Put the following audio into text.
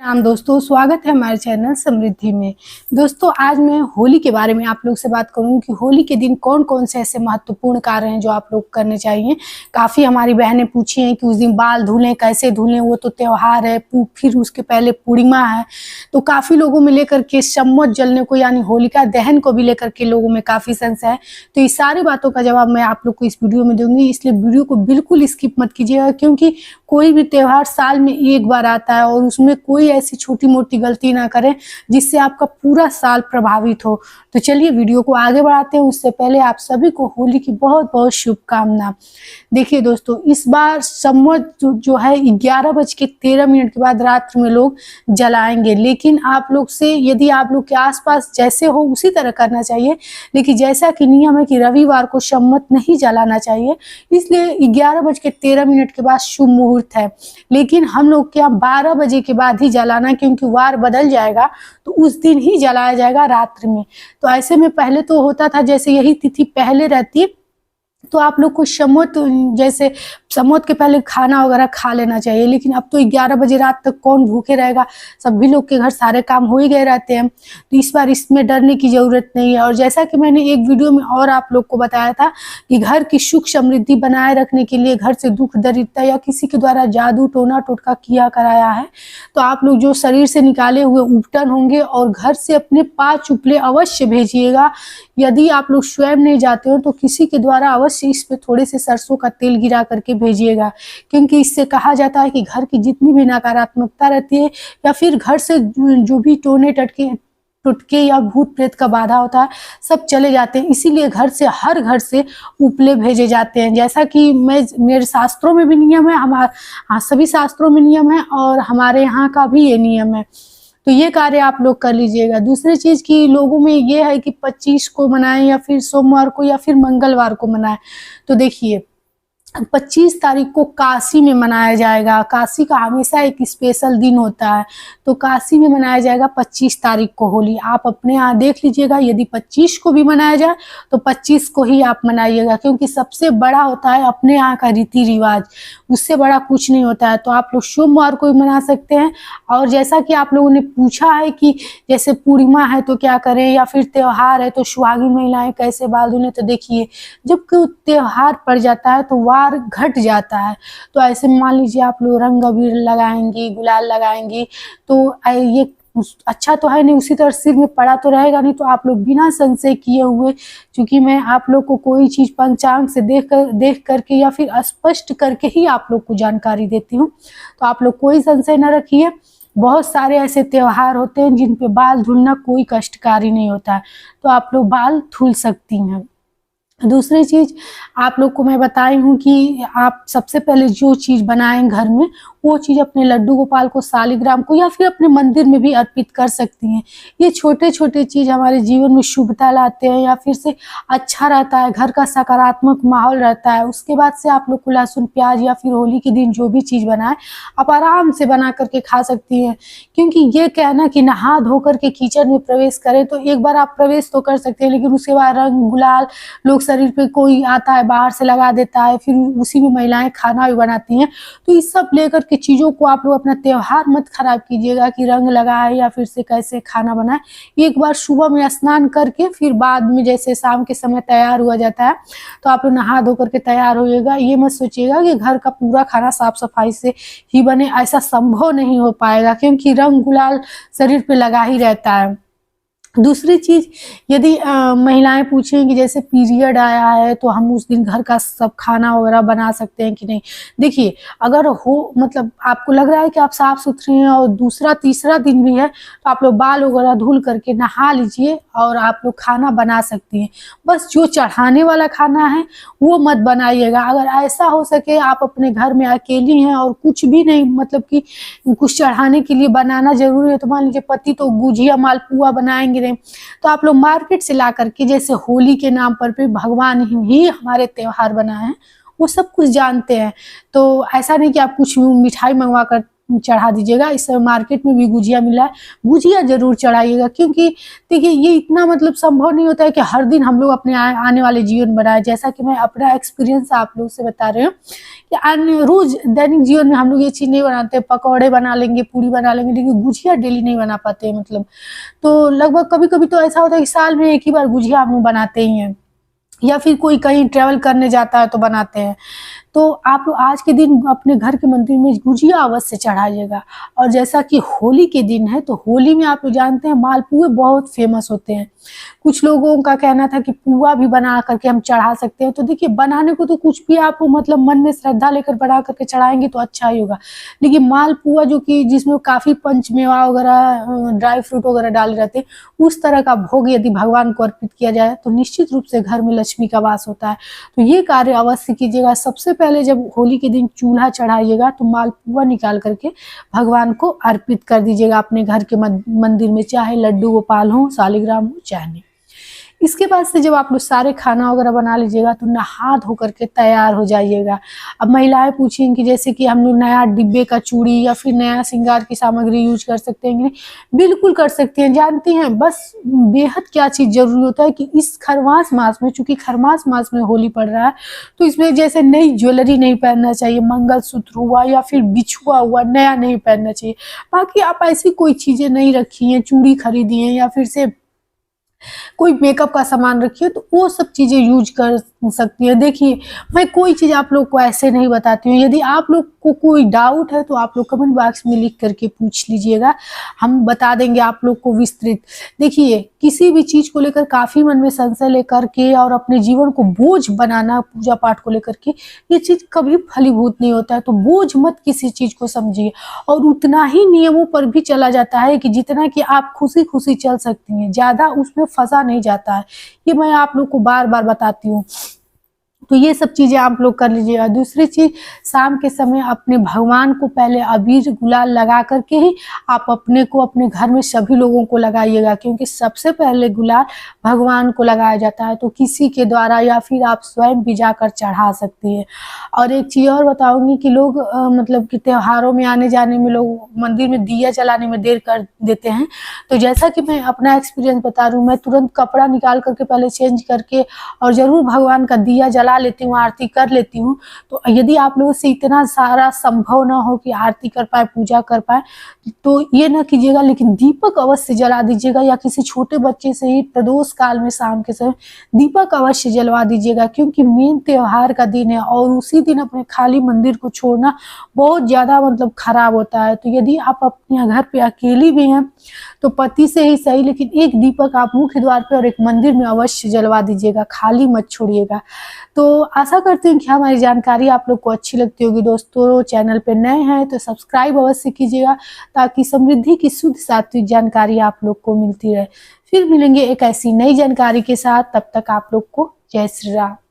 राम दोस्तों, स्वागत है हमारे चैनल समृद्धि में। दोस्तों, आज मैं होली के बारे में आप लोग से बात करूंगी कि होली के दिन कौन कौन से ऐसे महत्वपूर्ण कार्य हैं जो आप लोग करने चाहिए। काफ़ी हमारी बहनें पूछी हैं कि उस दिन बाल धुलें, कैसे धुलें, वो तो त्यौहार है, फिर उसके पहले पूर्णिमा है। तो काफ़ी लोगों में लेकर के सम्मत जलने को यानी होलिका दहन को भी लेकर के लोगों में काफ़ी संशय है। तो इस सारी बातों का जवाब मैं आप लोग को इस वीडियो में दूंगी, इसलिए वीडियो को बिल्कुल स्किप मत कीजिएगा, क्योंकि कोई भी त्यौहार साल में एक बार आता है और उसमें कोई ऐसी छोटी मोटी गलती ना करें जिससे आपका पूरा साल प्रभावित हो। तो चलिए वीडियो को आगे बढ़ाते हैं। उससे पहले आप सभी को होली की बहुत बहुत शुभकामना। देखिए दोस्तों, इस बार सम्मत जो है 11:13 के बाद रात्र में लोग जलाएंगे, लेकिन आप लोग से यदि आप लोग के आसपास जैसे हो उसी तरह करना चाहिए। लेकिन जैसा कि नियम है कि रविवार को सम्मत नहीं जलाना चाहिए, इसलिए 11:13 के बाद शुभ मुहूर्त है। लेकिन हम लोग के यहाँ 12 बजे के बाद ही जलाना, क्योंकि वार बदल जाएगा तो उस दिन ही जलाया जाएगा रात्रि में। तो ऐसे में पहले तो होता था जैसे यही तिथि पहले रहती तो आप लोग को सम्मत जैसे सम्मत के पहले खाना वगैरह खा लेना चाहिए, लेकिन अब तो 11 बजे रात तक कौन भूखे रहेगा। सभी लोग के घर सारे काम हो ही गए रहते हैं, तो इस बार इसमें डरने की ज़रूरत नहीं है। और जैसा कि मैंने एक वीडियो में और आप लोग को बताया था कि घर की सुख समृद्धि बनाए रखने के लिए घर से दुख दरिद्रता या किसी के द्वारा जादू टोना टोटका किया कराया है तो आप लोग जो शरीर से निकाले हुए उपटन होंगे और घर से अपने 5 उपले अवश्य भेजिएगा। यदि आप लोग स्वयं नहीं जाते हो तो किसी के द्वारा अवश्य इस पे थोड़े से सरसों का तेल गिरा करके भेजिएगा, क्योंकि इससे कहा जाता है कि घर की जितनी भी नकारात्मकता रहती है या फिर घर से जो भी टोने टुटके या भूत प्रेत का बाधा होता है सब चले जाते हैं। इसीलिए हर घर से उपले भेजे जाते हैं। जैसा कि मेरे शास्त्रों में भी नियम है, सभी शास्त्रों में नियम है और हमारे यहाँ का भी ये नियम है। तो ये कार्य आप लोग कर लीजिएगा। दूसरी चीज़ की लोगों में ये है कि 25 को मनाएं या फिर सोमवार को या फिर मंगलवार को मनाएं। तो देखिए 25 तारीख को काशी में मनाया जाएगा। काशी का हमेशा एक स्पेशल दिन होता है, तो काशी में मनाया जाएगा 25 तारीख को होली। आप अपने यहाँ देख लीजिएगा, यदि 25 को भी मनाया जाए तो 25 को ही आप मनाइएगा, क्योंकि सबसे बड़ा होता है अपने यहाँ का रीति रिवाज, उससे बड़ा कुछ नहीं होता है। तो आप लोग सोमवार को भी मना सकते हैं। और जैसा कि आप लोगों ने पूछा है कि जैसे पूर्णिमा है तो क्या करें या फिर त्यौहार है तो सुहागिन महिलाएं कैसे बाल धुलें, तो देखिए जब कोई त्यौहार पड़ जाता है तो वार घट जाता है। तो ऐसे मान लीजिए आप लोग रंग अबीर लगाएंगी, गुलाल लगाएंगी, तो ये अच्छा तो है नहीं, उसी तरह सिर में पड़ा तो रहेगा नहीं। तो आप लोग बिना संशय किए हुए, क्योंकि मैं आप लोग को कोई चीज़ पंचांग से देख करके या फिर स्पष्ट करके ही आप लोग को जानकारी देती हूँ, तो आप लोग कोई संशय न रखिए। बहुत सारे ऐसे त्यौहार होते हैं जिन पे बाल धुलना कोई कष्टकारी नहीं होता है, तो आप लोग बाल धुल सकती हैं। दूसरी चीज़ आप लोग को मैं बताई हूँ कि आप सबसे पहले जो चीज़ बनाएं घर में वो चीज़ अपने लड्डू गोपाल को, शालिग्राम को या फिर अपने मंदिर में भी अर्पित कर सकती हैं। ये छोटे छोटे चीज़ हमारे जीवन में शुभता लाते हैं या फिर से अच्छा रहता है, घर का सकारात्मक माहौल रहता है। उसके बाद से आप लोग को लहसुन प्याज या फिर होली के दिन जो भी चीज़ बनाए आप आराम से बना करके खा सकती हैं, क्योंकि ये कहना कि नहा धो करके किचन में प्रवेश करें तो एक बार आप प्रवेश तो कर सकते हैं, लेकिन उसके बाद रंग गुलाल लोग शरीर पे कोई आता है बाहर से लगा देता है, फिर उसी में महिलाएं खाना भी बनाती हैं। तो इस सब लेकर के चीज़ों को आप लोग अपना त्यौहार मत खराब कीजिएगा कि रंग लगाए या फिर से कैसे खाना बनाए। एक बार सुबह में स्नान करके फिर बाद में जैसे शाम के समय तैयार हुआ जाता है तो आप लोग नहा धो करके तैयार होइएगा। ये मत सोचिएगा कि घर का पूरा खाना साफ सफाई से ही बने, ऐसा संभव नहीं हो पाएगा, क्योंकि रंग गुलाल शरीर पे लगा ही रहता है। दूसरी चीज़, यदि महिलाएं पूछें कि जैसे पीरियड आया है तो हम उस दिन घर का सब खाना वगैरह बना सकते हैं कि नहीं। देखिए अगर हो मतलब आपको लग रहा है कि आप साफ़ सुथरे हैं और दूसरा तीसरा दिन भी है तो आप लोग बाल वगैरह धुल करके नहा लीजिए और आप लोग खाना बना सकती हैं। बस जो चढ़ाने वाला खाना है वो मत बनाइएगा। अगर ऐसा हो सके आप अपने घर में अकेली हैं और कुछ भी नहीं, मतलब कि कुछ चढ़ाने के लिए बनाना जरूरी है, तो मान लीजिए पति तो गुजिया मालपुआ बनाएंगे, तो आप लोग मार्केट से ला करके, जैसे होली के नाम पर भी भगवान ही हमारे त्यौहार बनाए हैं, वो सब कुछ जानते हैं। तो ऐसा नहीं कि आप कुछ मिठाई मंगवा कर चढ़ा दीजिएगा। इस समय मार्केट में भी गुजिया मिला है, गुजिया जरूर चढ़ाइएगा, क्योंकि देखिए ये इतना मतलब संभव नहीं होता है कि हर दिन हम लोग अपने आने वाले जीवन बनाए। जैसा कि मैं अपना एक्सपीरियंस आप लोग से बता रही हूँ कि रोज दैनिक जीवन में हम लोग ये चीज नहीं बनाते, पकौड़े बना लेंगे, पूरी बना लेंगे, लेकिन गुजिया डेली नहीं बना पाते मतलब। तो लगभग कभी कभी तो ऐसा होता है कि साल में एक ही बार गुजिया हम लोग बनाते ही हैं, या फिर कोई कहीं ट्रैवल करने जाता है तो बनाते हैं। तो आप लोग आज के दिन अपने घर के मंदिर में गुजिया अवश्य चढ़ाइएगा। और जैसा कि होली के दिन है, तो होली में आप लोग जानते हैं मालपुए बहुत फेमस होते हैं। कुछ लोगों का कहना था कि पुआ भी बना करके हम चढ़ा सकते हैं। तो देखिए बनाने को तो कुछ भी आप मतलब मन में श्रद्धा लेकर बना करके चढ़ाएंगे तो अच्छा ही होगा, लेकिन मालपुआ जो कि जिसमें काफी पंचमेवा वगैरह ड्राई फ्रूट वगैरह डाले रहते हैं, उस तरह का भोग यदि भगवान को अर्पित किया जाए तो निश्चित रूप से घर में लक्ष्मी का वास होता है। तो ये कार्य अवश्य कीजिएगा। सबसे पहले जब होली के दिन चूल्हा चढ़ाइएगा तो मालपुआ निकाल करके भगवान को अर्पित कर दीजिएगा अपने घर के मंदिर में, चाहे लड्डू गोपाल हो, सालिग्राम हो, चाहे नहीं। इसके बाद से जब आप लोग सारे खाना वगैरह बना लीजिएगा तो नहा धो करके तैयार हो जाइएगा। अब महिलाएं पूछेंगी कि जैसे कि हम लोग नया डिब्बे का चूड़ी या फिर नया श्रृंगार की सामग्री यूज कर सकते हैं कि नहीं, बिल्कुल कर सकते हैं। जानती हैं बस बेहद क्या चीज जरूरी होता है कि इस खरमास मास में, चूंकि खरमास मास में होली पड़ रहा है, तो इसमें जैसे नई ज्वेलरी नहीं पहनना चाहिए, मंगलसूत्र हुआ या फिर बिछुआ हुआ नया नहीं पहनना चाहिए। बाकी आप ऐसी कोई चीजें नहीं रखी हैं, चूड़ी खरीदी हैं या फिर से कोई मेकअप का सामान रखिए, तो वो सब चीजें यूज कर सकती है। देखिए मैं कोई चीज आप लोग को ऐसे नहीं बताती हूँ। यदि आप लोग को कोई डाउट है तो आप लोग कमेंट बॉक्स में लिख करके पूछ लीजिएगा, हम बता देंगे आप लोग को विस्तृत। देखिए किसी भी चीज को लेकर काफी मन में संशय लेकर के और अपने जीवन को बोझ बनाना पूजा पाठ को लेकर के, ये चीज कभी फलीभूत नहीं होता है। तो बोझ मत किसी चीज को समझिए, और उतना ही नियमों पर भी चला जाता है कि जितना कि आप खुशी खुशी चल सकती हैं, ज्यादा उसमें फंसा नहीं जाता है। ये मैं आप लोग को बार बार बताती हूँ। तो ये सब चीजें आप लोग कर लीजिएगा। दूसरी चीज, शाम के समय अपने भगवान को पहले अबीर गुलाल लगा करके ही आप अपने को, अपने घर में सभी लोगों को लगाइएगा, क्योंकि सबसे पहले गुलाल भगवान को लगाया जाता है। तो किसी के द्वारा या फिर आप स्वयं भी जाकर चढ़ा सकती है। और एक चीज और बताऊंगी कि लोग मतलब कि त्योहारों में आने जाने में लोग मंदिर में दिया जलाने में देर कर देते हैं। तो जैसा कि मैं अपना एक्सपीरियंस बता रही हूँ, मैं तुरंत कपड़ा निकाल करके पहले चेंज करके और जरूर भगवान का दिया जला लेती हूँ, आरती कर लेती हूँ। तो यदि आप लोगों से इतना सारा संभव ना हो कि आरती कर पाए, पूजा कर पाए, तो ये ना कीजिएगा, लेकिन दीपक अवश्य जला दीजिएगा, या किसी छोटे बच्चे से ही प्रदोष काल में शाम के समय दीपक अवश्य जलवा दीजिएगा, क्योंकि मेन त्योहार का दिन है और उसी दिन अपने खाली मंदिर को छोड़ना बहुत ज्यादा मतलब खराब होता है। तो यदि आप अपने घर पे अकेली भी हैं तो पति से ही सही, लेकिन एक दीपक आप मुख्य द्वार पे और एक मंदिर में अवश्य जलवा दीजिएगा, खाली मत छोड़िएगा। तो आशा करती हूँ कि हमारी जानकारी आप लोग को अच्छी लगती होगी। दोस्तों चैनल पे नए हैं तो सब्सक्राइब अवश्य कीजिएगा, ताकि समृद्धि की शुद्ध सात्विक जानकारी आप लोग को मिलती रहे। फिर मिलेंगे एक ऐसी नई जानकारी के साथ, तब तक आप लोग को जय श्री राम।